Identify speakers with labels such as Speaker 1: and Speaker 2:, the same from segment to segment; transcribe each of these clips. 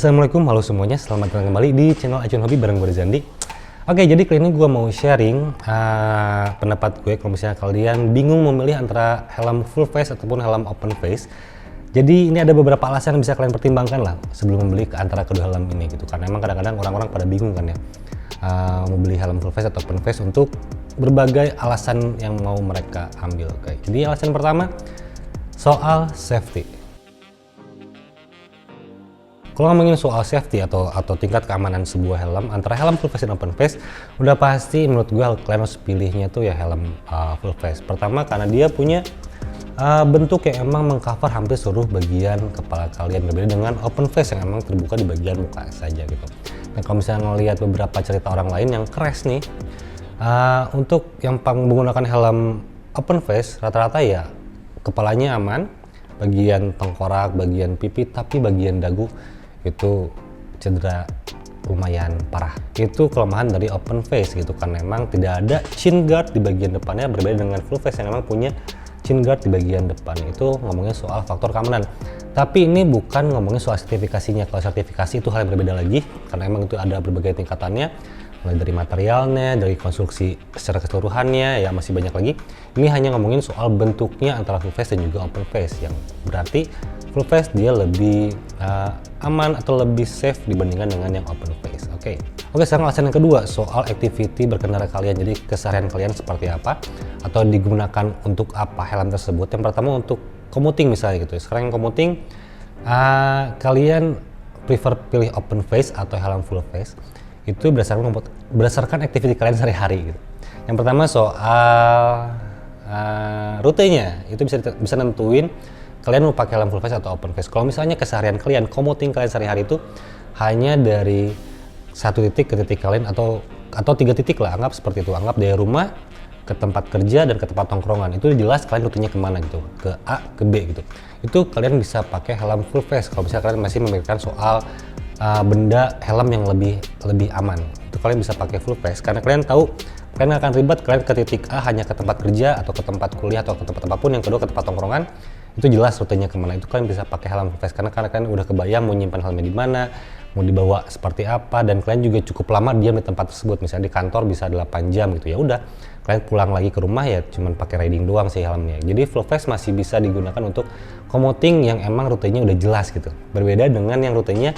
Speaker 1: Assalamualaikum, halo semuanya, selamat datang kembali di channel Acuan Hobi bareng gue Zandi. Oke, jadi kali ini gue mau sharing pendapat gue kalau misalnya kalian bingung memilih antara helm full face ataupun helm open face. Jadi ini ada beberapa alasan yang bisa kalian pertimbangkan lah sebelum membeli antara kedua helm ini gitu. Karena emang kadang-kadang orang-orang pada bingung kan ya mau beli helm full face atau open face untuk berbagai alasan yang mau mereka ambil. Oke, jadi alasan pertama soal safety. Kalau ngomongin soal safety atau tingkat keamanan sebuah helm antara helm full face dan open face, udah pasti menurut gue kalian harus pilihnya tuh ya helm full face. Pertama karena dia punya bentuk yang emang mengcover hampir seluruh bagian kepala kalian, berbeda dengan open face yang emang terbuka di bagian muka saja gitu. Nah kalau misalnya ngelihat beberapa cerita orang lain yang crash nih, untuk yang menggunakan helm open face rata-rata ya kepalanya aman, bagian tengkorak, bagian pipi, tapi bagian dagu itu cedera lumayan parah. Itu kelemahan dari open face gitu kan, memang tidak ada chin guard di bagian depannya, berbeda dengan full face yang memang punya chin guard di bagian depan. Itu ngomongin soal faktor keamanan, tapi ini bukan ngomongin soal sertifikasinya. Kalau sertifikasi itu hal yang berbeda lagi, karena emang itu ada berbagai tingkatannya, mulai dari materialnya, dari konstruksi secara keseluruhannya, ya masih banyak lagi. Ini hanya ngomongin soal bentuknya antara full face dan juga open face, yang berarti full face dia lebih aman atau lebih safe dibandingkan dengan yang open face. Oke, sekarang alasan yang kedua soal activity berkendara kalian. Jadi keseharian kalian seperti apa atau digunakan untuk apa helm tersebut. Yang pertama untuk commuting misalnya gitu. Sekarang yang commuting kalian prefer pilih open face atau helm full face itu berdasarkan aktiviti kalian sehari-hari gitu. Yang pertama soal rutenya, itu bisa nentuin kalian mau pakai helm full face atau open face. Kalau misalnya keseharian kalian, commuting kalian sehari-hari itu hanya dari satu titik ke titik kalian atau 3 titik lah, anggap seperti itu. Anggap dari rumah ke tempat kerja dan ke tempat tongkrongan, itu jelas kalian rutenya kemana gitu, ke A ke B gitu. Itu kalian bisa pakai helm full face. Kalau misalnya kalian masih memikirkan soal benda helm yang lebih aman, itu kalian bisa pakai full face karena kalian tahu kalian akan ribet, kalian ke titik A hanya ke tempat kerja atau ke tempat kuliah atau ke tempat apapun, yang kedua ke tempat tongkrongan, itu jelas rutenya kemana. Itu kalian bisa pakai helm full face karena kalian udah kebayang mau nyimpan helmnya di mana, mau dibawa seperti apa, dan kalian juga cukup lama diam di tempat tersebut. Misalnya di kantor bisa 8 jam gitu, ya udah kalian pulang lagi ke rumah ya cuman pakai riding doang sih helmnya. Jadi full face masih bisa digunakan untuk commuting yang emang rutenya udah jelas gitu, berbeda dengan yang rutenya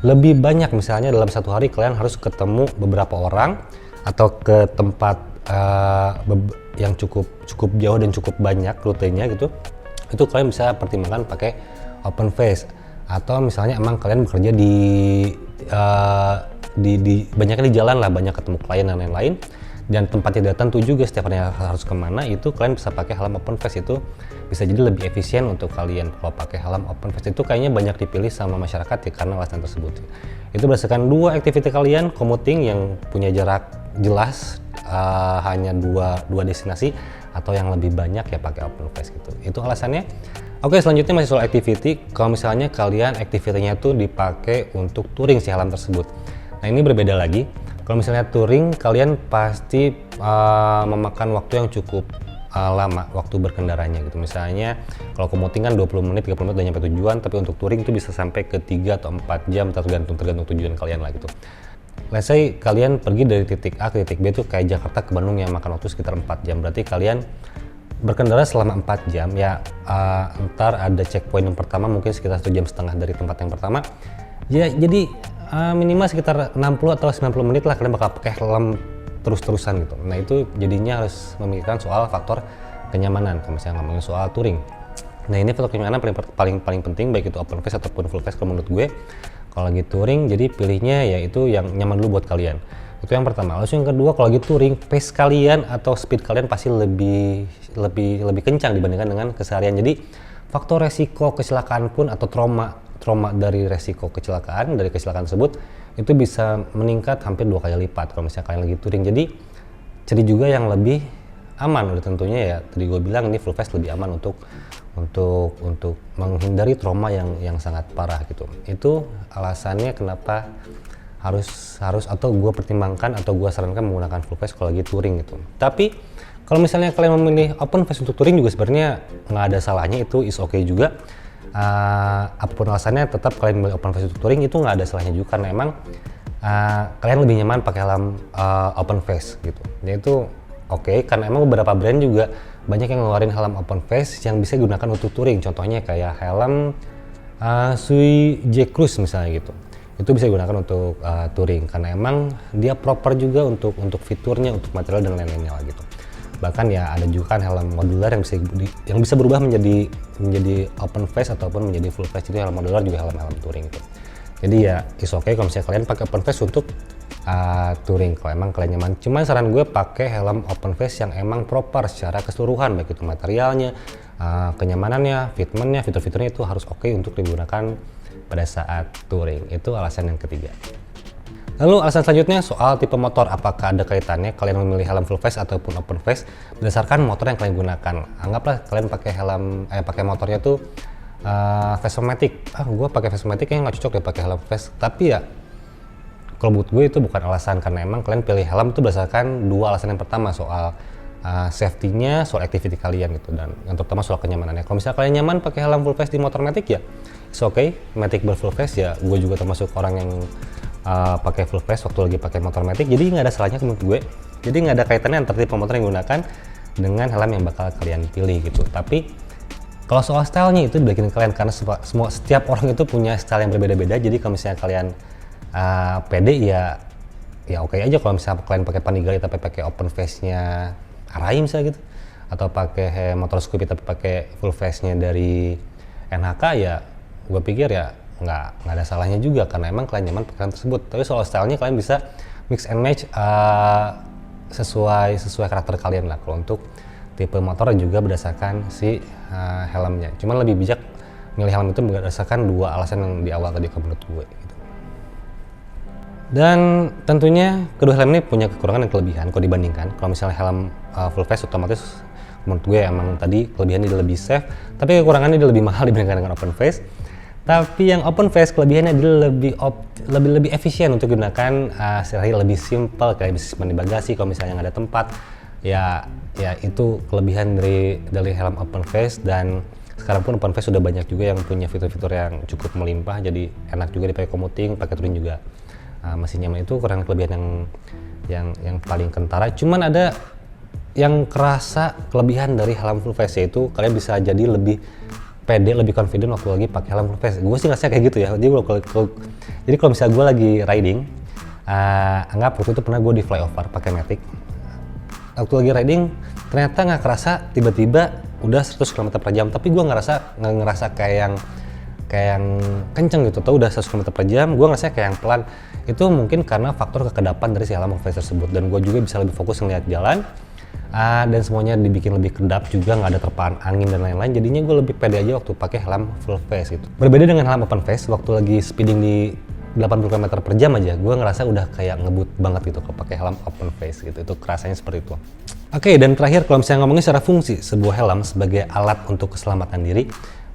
Speaker 1: lebih banyak. Misalnya dalam satu hari kalian harus ketemu beberapa orang atau ke tempat yang cukup jauh dan cukup banyak rutenya gitu, itu kalian bisa pertimbangkan pakai open face. Atau misalnya emang kalian bekerja di banyaknya di jalan lah, banyak ketemu klien dan lain-lain, dan tempatnya tidak tentu juga setiap hari harus kemana, itu kalian bisa pakai helm open face. Itu bisa jadi lebih efisien untuk kalian. Kalau pakai helm open face itu kayaknya banyak dipilih sama masyarakat ya karena alasan tersebut. Itu berdasarkan dua aktiviti kalian, commuting yang punya jarak jelas hanya dua destinasi, atau yang lebih banyak ya pakai open face gitu. Itu alasannya. Oke, selanjutnya masih soal activity. Kalau misalnya kalian activity-nya tuh dipakai untuk touring si helm tersebut. Nah ini berbeda lagi. Kalau misalnya touring, kalian pasti memakan waktu yang cukup lama waktu berkendaranya gitu. Misalnya kalau commuting kan 20 menit, 30 menit udah nyampe tujuan, tapi untuk touring itu bisa sampai ke 3 atau 4 jam tergantung tujuan kalian lah gitu. Let's say kalian pergi dari titik A ke titik B itu kayak Jakarta ke Bandung yang makan waktu sekitar 4 jam. Berarti kalian berkendara selama 4 jam ya, ntar ada checkpoint yang pertama mungkin sekitar 1,5 jam dari tempat yang pertama. Ya jadi minimal sekitar 60 atau 90 menit lah kalian bakal pakai helm terus-terusan gitu. Nah itu jadinya harus memikirkan soal faktor kenyamanan kalau misalnya ngomongin soal touring. Nah ini faktor kenyamanan paling penting, baik itu open face ataupun full face kalau menurut gue. Kalau lagi touring, jadi pilihnya yaitu yang nyaman dulu buat kalian. Itu yang pertama. Lalu yang kedua, kalau lagi touring, pace kalian atau speed kalian pasti lebih kencang dibandingkan dengan keseharian. Jadi faktor resiko kecelakaan pun atau trauma dari resiko kecelakaan tersebut itu bisa meningkat hampir 2 kali lipat kalau misalnya kalian lagi touring. Jadi cari juga yang lebih aman. Udah tentunya ya tadi gue bilang ini full face lebih aman untuk menghindari trauma yang sangat parah gitu. Itu alasannya kenapa harus atau gue pertimbangkan atau gue sarankan menggunakan full face kalau lagi touring gitu. Tapi kalau misalnya kalian memilih open face untuk touring juga sebenarnya nggak ada salahnya, itu is okay juga. apapun alasannya tetap kalian milih open face untuk touring itu nggak ada salahnya juga, karena emang kalian lebih nyaman pakai helm open face gitu. Ya itu oke, karena emang beberapa brand juga banyak yang ngeluarin helm open face yang bisa digunakan untuk touring. Contohnya kayak helm Sui J Cruise misalnya gitu. Itu bisa digunakan untuk touring karena emang dia proper juga untuk fiturnya, untuk material dan lain-lainnya lah gitu. Bahkan ya ada juga kan helm modular yang bisa berubah menjadi open face ataupun menjadi full face. Itu helm modular juga helm touring gitu. Jadi ya is okay kalau misalnya kalian pakai open face untuk touring kalau emang kalian nyaman. Cuman saran gue pakai helm open face yang emang proper secara keseluruhan, baik itu materialnya, kenyamanannya, fitmentnya, fitur-fiturnya itu harus oke untuk digunakan pada saat touring. Itu alasan yang ketiga. Lalu alasan selanjutnya soal tipe motor, apakah ada kaitannya kalian memilih helm full face ataupun open face berdasarkan motor yang kalian gunakan. Anggaplah kalian pakai pakai motornya tuh Vespa-matic. Gue pakai Vespa-matic kayaknya nggak cocok deh pakai helm face. Tapi ya kalau buat gue itu bukan alasan, karena emang kalian pilih helm itu berdasarkan dua alasan. Yang pertama soal safety-nya, soal activity kalian gitu, dan yang terutama soal kenyamanannya. Kalau misalnya kalian nyaman pakai helm full face di motor Matic ya it's okay, Matic full face ya. Gue juga termasuk orang yang pakai full face waktu lagi pakai motor Matic, jadi nggak ada salahnya menurut gue. Jadi nggak ada kaitannya antara tipe motor yang digunakan dengan helm yang bakal kalian pilih gitu. Tapi kalau soal stylenya itu dibikin kalian, karena setiap orang itu punya style yang berbeda-beda. Jadi kalau misalnya kalian pede ya oke aja. Kalau misalnya kalian pakai Panigale tapi pakai open face-nya Arai misalnya gitu, atau pakai motor Scoopy tapi pakai full face-nya dari NHK, ya gue pikir ya nggak ada salahnya juga, karena emang kalian nyaman pakai tersebut. Tapi soal stylenya kalian bisa mix and match sesuai karakter kalian lah kalau untuk tipe motor, juga berdasarkan si helmnya. Cuman lebih bijak milih helm itu berdasarkan dua alasan yang di awal tadi menurut gue gitu. Dan tentunya kedua helm ini punya kekurangan dan kelebihan kalau dibandingkan. Kalau misalnya helm full face otomatis menurut gue emang tadi kelebihannya dia lebih safe, tapi kekurangannya dia lebih mahal dibandingkan dengan open face. Tapi yang open face kelebihannya dia lebih efisien untuk digunakan, lebih simple, kayak bisa simpan di bagasi kalau misalnya nggak ada tempat. Ya itu kelebihan dari helm open face. Dan sekarang pun open face sudah banyak juga yang punya fitur-fitur yang cukup melimpah, jadi enak juga dipakai commuting, pakai touring juga masih nyaman. Itu kurang kelebihan yang paling kentara. Cuman ada yang kerasa kelebihan dari helm full face, yaitu kalian bisa jadi lebih pede, lebih confident waktu lagi pakai helm full face. Gue sih ngerasa kayak gitu ya. Jadi kalau misalnya gue lagi riding, anggap waktu itu pernah gue di flyover pakai Matic. Waktu lagi riding ternyata nggak kerasa tiba-tiba udah 100 km/jam, tapi gue nggak ngerasa kayak yang kenceng gitu. Udah 100 km/jam, gue ngerasa kayak yang pelan. Itu mungkin karena faktor kekedapan dari si helm full face tersebut, dan gue juga bisa lebih fokus ngeliat jalan, dan semuanya dibikin lebih kedap juga, nggak ada terpaan angin dan lain-lain. Jadinya gue lebih pede aja waktu pakai helm full face gitu. Berbeda dengan helm open face, waktu lagi speeding di 80 km/jam aja, gue ngerasa udah kayak ngebut banget gitu kalau pakai helm open face gitu. Itu kerasanya seperti itu. Oke, dan terakhir kalau misalnya ngomongin secara fungsi sebuah helm sebagai alat untuk keselamatan diri,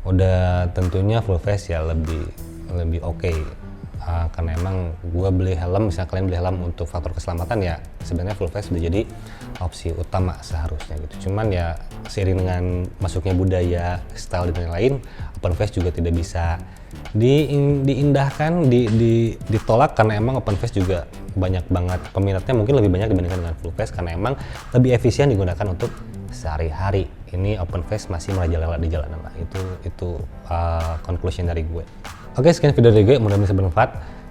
Speaker 1: udah tentunya full face ya lebih oke. Karena emang gue beli helm, misalnya kalian beli helm untuk faktor keselamatan, ya sebenarnya full face udah jadi opsi utama seharusnya gitu. Cuman ya seiring dengan masuknya budaya, style dan lain-lain, open face juga tidak bisa diindahkan, ditolak, karena emang open face juga banyak banget peminatnya, mungkin lebih banyak dibandingkan dengan full face, karena emang lebih efisien digunakan untuk sehari-hari. Ini open face masih merajalela di jalanan lah. Itu conclusion dari gue. Oke, sekian video dari gue, mudah-mudahan bisa bermanfaat.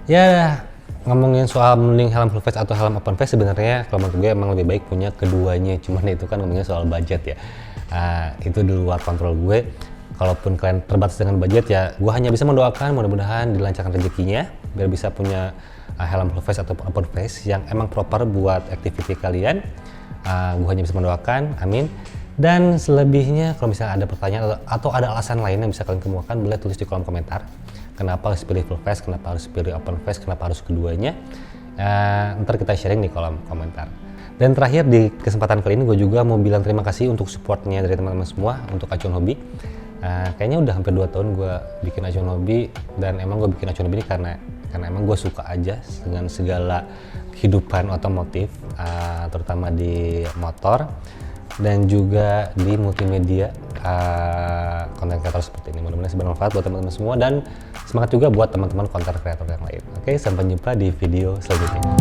Speaker 1: Ya, ngomongin soal mending helm full face atau helm open face, sebenarnya kalau menurut gue emang lebih baik punya keduanya. Cuman itu kan ngomongin soal budget ya. Itu di luar kontrol gue. Kalaupun kalian terbatas dengan budget, ya gue hanya bisa mendoakan mudah-mudahan dilancarkan rezekinya biar bisa punya helm full face atau open face yang emang proper buat activity kalian. Gue hanya bisa mendoakan, amin. Dan selebihnya kalau misalnya ada pertanyaan atau ada alasan lain yang bisa kalian kemukakan, boleh tulis di kolom komentar. Kenapa harus pilih full face, kenapa harus pilih open face, kenapa harus keduanya. Ntar kita sharing di kolom komentar. Dan terakhir di kesempatan kali ini gue juga mau bilang terima kasih untuk supportnya dari teman-teman semua untuk Acuan Hobi. Kayaknya udah hampir 2 tahun gue bikin Acuan Hobi, dan emang gue bikin Acuan Hobi ini karena emang gue suka aja dengan segala kehidupan otomotif, terutama di motor dan juga di multimedia, konten kreator seperti ini. Mudah-mudahan bermanfaat buat teman-teman semua dan semangat juga buat teman-teman konten kreator yang lain. Oke, sampai jumpa di video selanjutnya.